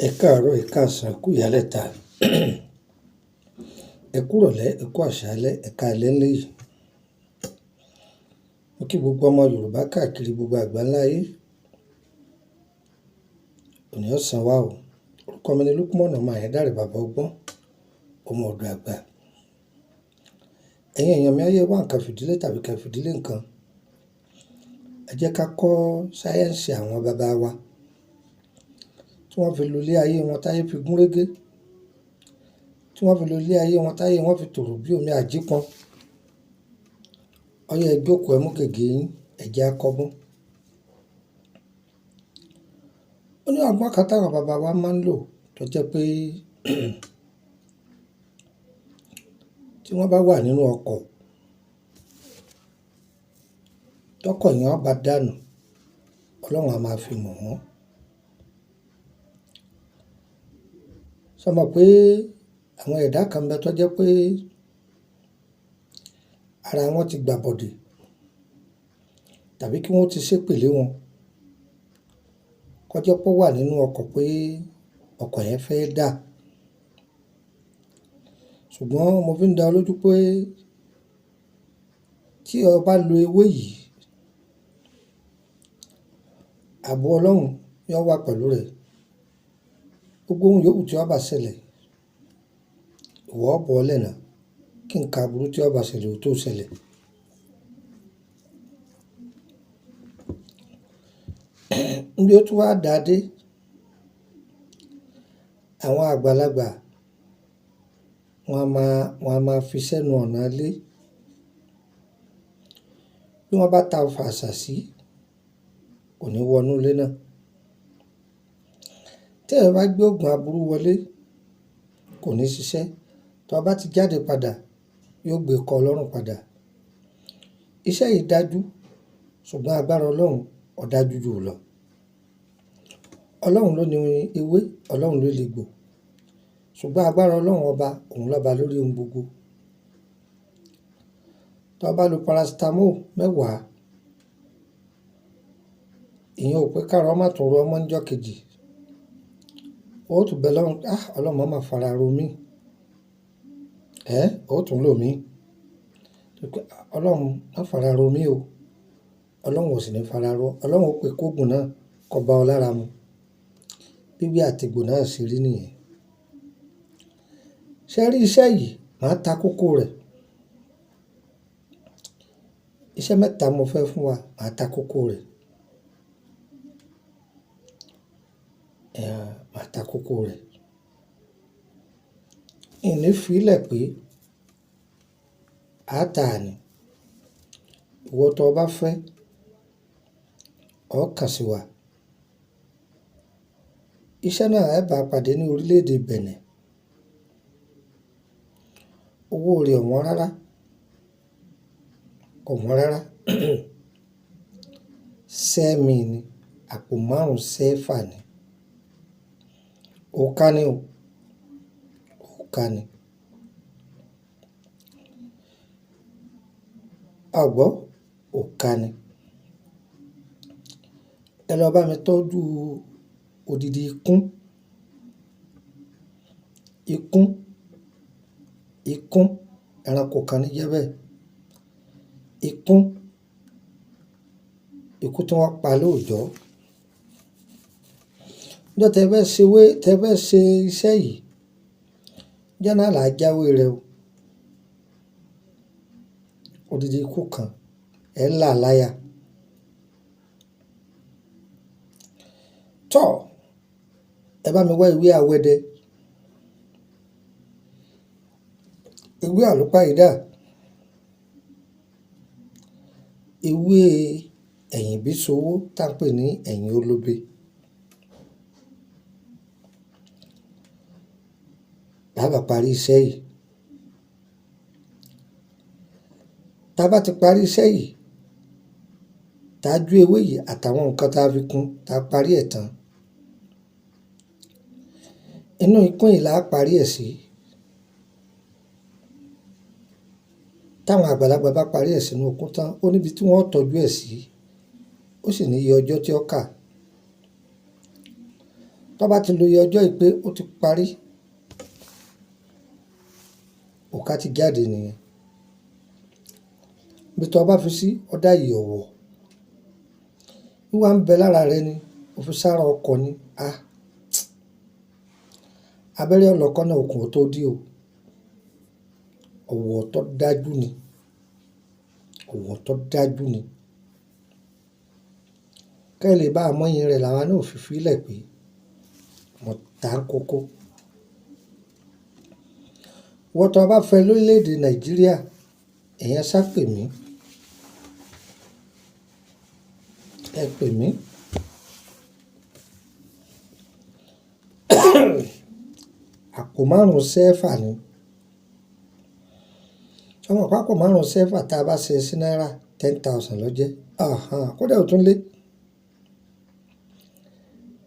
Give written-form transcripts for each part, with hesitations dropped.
Ẹ káàárọ̀, ẹ káàsán, ẹ kú ìyálẹ̀ta, ẹ kú ìrọ̀lẹ́, ẹ kú àṣálẹ́, ẹ káalẹ́ níyì. Mo kí gbogbo ọmọ Yorùbá káàkiri gbogbo àgbáńláyé. Òní ọ̀sán wa o. Orúkọ mi ni Lukman ọmọ Ayédáre bàbá ọgbọ́n, ọmọ ọ̀dọ̀ àgbà. Ẹ̀yin èèyàn mi ayé wá nǹkan fìdílé tàbí ká fìdílé nǹkan. Ẹ jẹ́ ká kọ́ sáyẹ́ǹsì àwọn bàbá wa tí wọ́n fi lo ilé ayé wọn táyé fi gún régé, tí wọ́n fi lo ilé ayé wọn táyé wọn fi tòrò bí omi àjípọn. Ó yá ẹ jókòó, ẹ mú gègé yín, ẹ jẹ́ á kọ́gbọ́n. Ó ní ọgbọ́n kan táwọn bàbá wa máa ń lò tó jẹ́ pé tí wọ́n bá wà nínú ọkọ̀, tọkọ̀ yẹn bá dànù, Ọlọ́run á máa fi mọ̀ wọ́n. Sọ mọ̀ pé àwọn ẹ̀dá kan bẹ tó jẹ́ pé ara wọn ti gbàbọ̀dè tàbí kí wọ́n ti ṣépèlé wọn, kó jẹ́ pé ó wà nínú ọkọ̀ pé ọkọ̀ yẹn fẹ́ dà. Ṣùgbọ́n mo fi ń dá ọ lójú pé tí o bá lo ewé yìí, ààbò Ọlọ́run yóò wà pẹ̀lú rẹ̀. Gbogbo ohun yòówù tí ó bá ṣẹlẹ̀, ìwọ ó bọ́ lẹ́nà kí nǹkan aburú tí ó bá ṣẹlẹ̀ ó tó ṣẹlẹ̀. Níbi ó tún wá dá dé, àwọn àgbàlagbà wọn a máa fi sẹ́nu ọ̀nà ilé. Bí wọ́n bá ta ọfà àṣàsí, kò ní wọnú ilé náà. Tí ẹ bá gbé oògùn aburú wọlé, kò ní ṣiṣẹ́. Tí o bá ti jáde padà, yóò gbé kọ Ọlọ́run padà. Iṣẹ́ yìí dájú, ṣùgbọ́n agbára Ọlọ́run ó dájú jù lọ. Ọlọ́run ló ní ewé, Ọlọ́run ló lè gbò. Ṣùgbọ́n agbára Ọlọ́run ọba, òun lọ́ba lórí ohun gbogbo. Tí o bá lo paracetamol 10, ìyẹn ò pé káàrọ̀ má tún ro ọmọ níjọ́ kejì. Ó tún bẹ lọ́run, Ọlọ́run má máa fara ro mí. Ó tún lò mí. Ọlọ́run má fara ro mí o. Ọlọ́run ò sì ní fara ro. Ọlọ́run ó pè kóògùn náà kó bá ọ lára mu. Bíbí àtìgbò náà ṣe rí nìyẹn. Ṣé rí iṣẹ́ yìí, màá ta kókó rẹ̀. Iṣẹ́ 3 mo fẹ́ fún wa, màá ta kókó rẹ̀. Màá ta kókó rẹ̀. Ìní fi ilẹ̀ pé a tà ní. Ìwọ tó bá fẹ́, ó kàn sí wa. Iṣẹ́ náà ẹ bá pàdé ní orílẹ̀-èdè Benin. Owó rẹ̀ ò wọ́n rárá. Kò wọ́n rárá. Sẹ́mi ni, àpò 5 sẹ́fà ni. Òòkà ni o. Òòkà ni. Ọ̀gbọ́, òòkà ni. Ẹ lọ bá mi tọ́jú odidi ikún, ẹranko kan ní jẹ́ bẹ́ẹ̀. Ikún tí wọ́n pa lóòjọ́. Níjọ́ tẹ fẹ́ ṣe iṣẹ́ yìí, níjọ́ náà là á jáwé rẹ̀ o. Odidi ikún kan, ẹ là láyà. Tọ́, ẹ bá mi wá ewé awẹ́dẹ, ewé àlúpàyídà, ewé ẹ̀yìn bísowó tá ń pè ní ẹ̀yìn olóbe. Lábàá parí iṣẹ́ yìí. Tá bá ti parí iṣẹ́ yìí, tá jú ewé yìí àtàwọn nǹkan tá fi kún, tá parí ẹ̀ tán. Inú ikún yìí là á parí ẹ̀ sí. Táwọn àgbàlagbà bá parí ẹ̀ sínú ikún tán, ó níbi tí wọ́n tọ́jú ẹ̀ sí. Ó sì ní iye ọjọ́ tí ó kà. tó bá ti lo iye ọjọ́ ìpé ó ti parí, òkà ti jáde nìyẹn. Bí tó bá fi sí ọ̀dà yìí ọ̀wọ̀ wíwá ń bẹ lára rẹ ni ó fi sára ọkọ̀ ni abẹ́rẹ́ ọlọ́kọ́ náà okùn tó dí o. Ọ̀wọ̀ tó dájú ni, ọ̀wọ̀ tó dájú ni. Kẹ́ lè bá àmọ́yìn rẹ̀ làwa náà fi fílẹ̀ pé mo ta kókó. Wọ́n tó bá fẹ́ lórílẹ̀‐èdè Nàìjíríà, èèyàn sá pè mí. Ẹ pè mí. Àpò 5 sẹ́fà ni. Ọmọ àpapọ̀ 5 sẹ́fà tá a bá ṣe sí náírà 10,000 ló jẹ́. Kódà ó tún lé.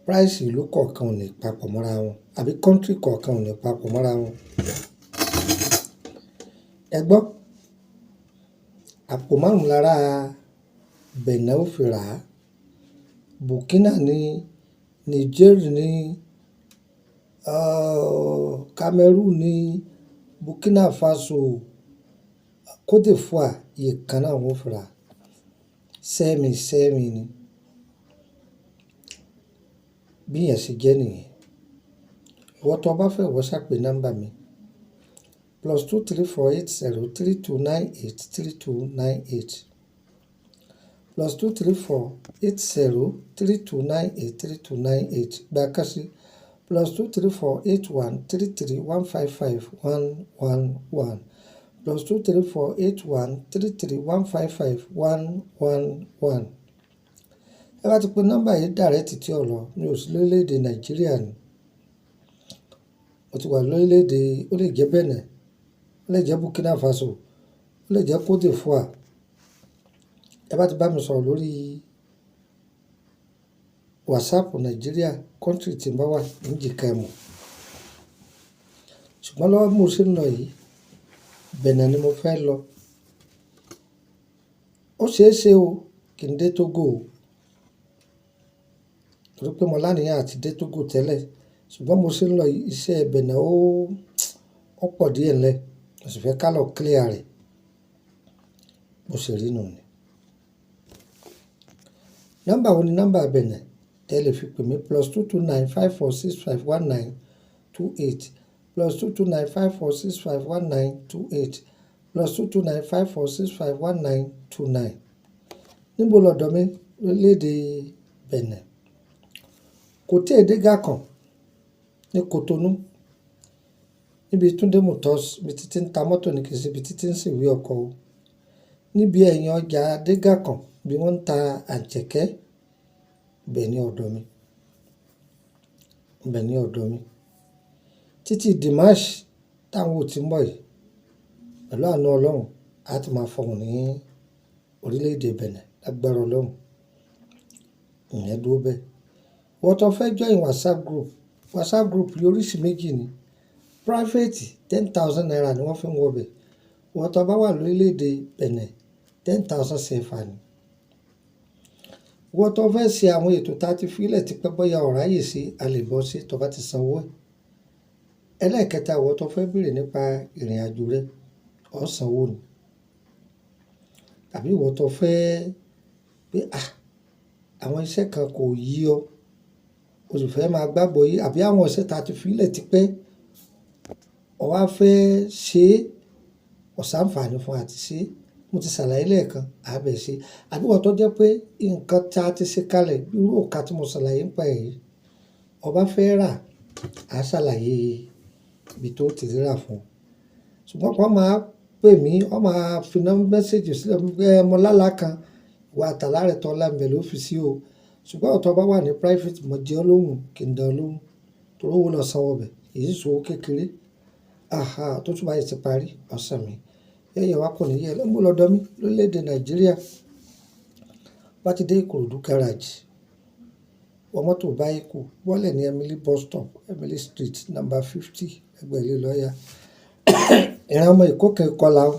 Price ìlú kọ̀ọ̀kan ò ní papọ̀ mọ́ra wọn, àbí country kọ̀ọ̀kan ò ní papọ̀ mọ́ra wọn. Ẹ gbọ́, àpò 5 lára Benin ó fi rà á, Burkina ní, Niger ní, Cameroon ní, Burkina Faso, Côte d'Ivoire iye kan náà wọ́n fi rà á. Sẹ́mi ni. Bí yẹn ṣe jẹ́ nìyẹn. Ìwọ tó bá fẹ́ wọ́n ṣàpè nọ́mbà mi +2348032983298 +2348032983298 gba kásí +2348133155111 +2348133155111. Ẹ bá ti pe nọ́mbà yìí dàrẹ́tì tí ọ̀rọ̀ mi ò sí lórílẹ̀‐èdè Nàìjíríà ni. Mo ti wà lórílẹ̀‐èdè, ó lè jẹ́ Benin, ó lè jẹ́ Burkina Faso, ó lè jẹ́ Côte d'Ivoire. Ẹ bá ti bá mi sọ̀rọ̀ lórí WhatsApp Nàìjíríà, country tí n bá wà ní jìkà ẹ̀mọ̀. Ṣùgbọ́n lọ́wọ́ bí mo ṣe ń lọ yìí, Benin ni mo fẹ́ lọ. Ó ṣeé ṣe o kí n dé Togo o. Torí pé mo láníyàn àti dé Togo tẹ́lẹ̀. Ṣùgbọ́n mo ṣe ń lọ yìí, iṣẹ́ Benin ó pọ̀ díẹ̀ ńlẹ̀. Mo sì fẹ́ ká lọ clear rẹ̀. Mo sì rí nù ni. Nọ́mbà wo ni nọ́mbà Benin? Ẹ lè fi pè mí +22954651928 +22954651928 +22954651929. Níbo lọ̀dọ̀ mi lórílẹ̀‐èdè Benin? Côte d'Ivoire ní Cotonou, níbi Túndé Motors, ibi títí ń ta mọ́tò ní kìí ṣe ibi títí ń ṣèwé ọkọ̀ o. Níbi ẹ̀yìn ọjà Dégàkàn bí wọ́n ń ta àǹkẹ̀kẹ́, ibẹ̀ ni ọ̀dọ̀ mi. Ibẹ̀ ni ọ̀dọ̀ mi. Títí Dimash táwọn ò tí ń bọ̀ yìí, pẹ̀lú àánú Ọlọ́run, a ti máa fọhùn ní orílẹ̀‐èdè Benin lágbára Ọlọ́run. Ìyẹn dúró bẹ́ẹ̀. Wọ́n tó fẹ́ join WhatsApp group yìí oríṣi méjì ni. Private 10,000 naira ni wọ́n fi ń wọbẹ̀. Wọ́n tó bá wà lórílẹ̀‐èdè Benin 10,000 sefa ni. Wọ́n tó fẹ́ ṣe àwọn ètò tá a ti fílẹ̀ ti pẹ́ bọ́yá ọ̀rá yìí sí a lè bọ́ sí tó bá ti sanwó ẹ̀. Ẹlẹ́ẹ̀kẹta, wọ́n tó fẹ́ béèrè nípa ìrìn àjò rẹ̀ ó sanwó ni. Tàbí wọ́n tó fẹ́ pé àwọn iṣẹ́ kan kò yí ọ, o sì fẹ́ máa gbàgbọ́ yìí, àbí àwọn iṣẹ́ tá a ti fílẹ̀ ti pẹ́ o wá fẹ́ ṣe ọ̀sánfààní fún àti ṣe. Mo ti ṣàlàyé lẹ́ẹ̀kan àbẹ̀ ṣe. Àbí wọ́n tó jẹ́ pé nǹkan tí a ti ṣe kalẹ̀ bí irú òkà tí mo ṣàlàyé ń pa èyí, o bá fẹ́ rà á ṣàlàyé ibi tó ti rà fún. Ṣùgbọ́n kó máa pè mí, ó máa fi mẹ́sẹ̀jì sílẹ̀ pé mo lálàá kan, ìwà àtàlà rẹ̀ tó láǹbẹ̀ ló fi sí o. Ṣùgbọ́n ọ̀tọ̀ bá wà ní private, mo jẹ́ ọ lóhùn kí n dán ọ lóhùn. Torí owó lọ sanwó bẹ̀, èyí sì ṣòwò kékeré. Tó tún bá yìí ti parí, ọ̀sán mi. Yẹ́yẹ́ wa kò ní yẹ lọ́mú lọ́dọ̀ mi lórílẹ̀‐èdè Nàìjíríà. Bá ti dé Ìkòròdú garage, wọ mọ́tò báyìíkù, bọ́lẹ̀ ní Emily bus stop, Emily Street, number 50, ẹgbẹ́ ilé lọ́ọ̀yà. Ìran ọmọ Èkó kan kọlà o.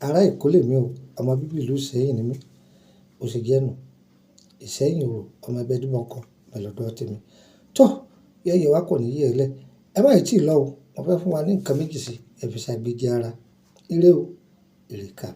Ará Èkó lèmi o, ọmọ bíbí ìlú Ìṣẹ́yìn ni mí. Ó sì jẹ́ nù. Ìṣẹ́yìn o, ọmọ ẹgbẹ́ Dúmọ̀kọ, mẹ́lọ́dọ̀ tèmi. Tó yẹ́yẹ́ wa kò ní yẹ̀ ẹ́ lẹ̀. Ẹ má ì tí ì lọ o, mo fẹ́ fún wa ní nǹkan méjì sí ẹ fi ṣàgbéjì ara. Ire o, ire kà.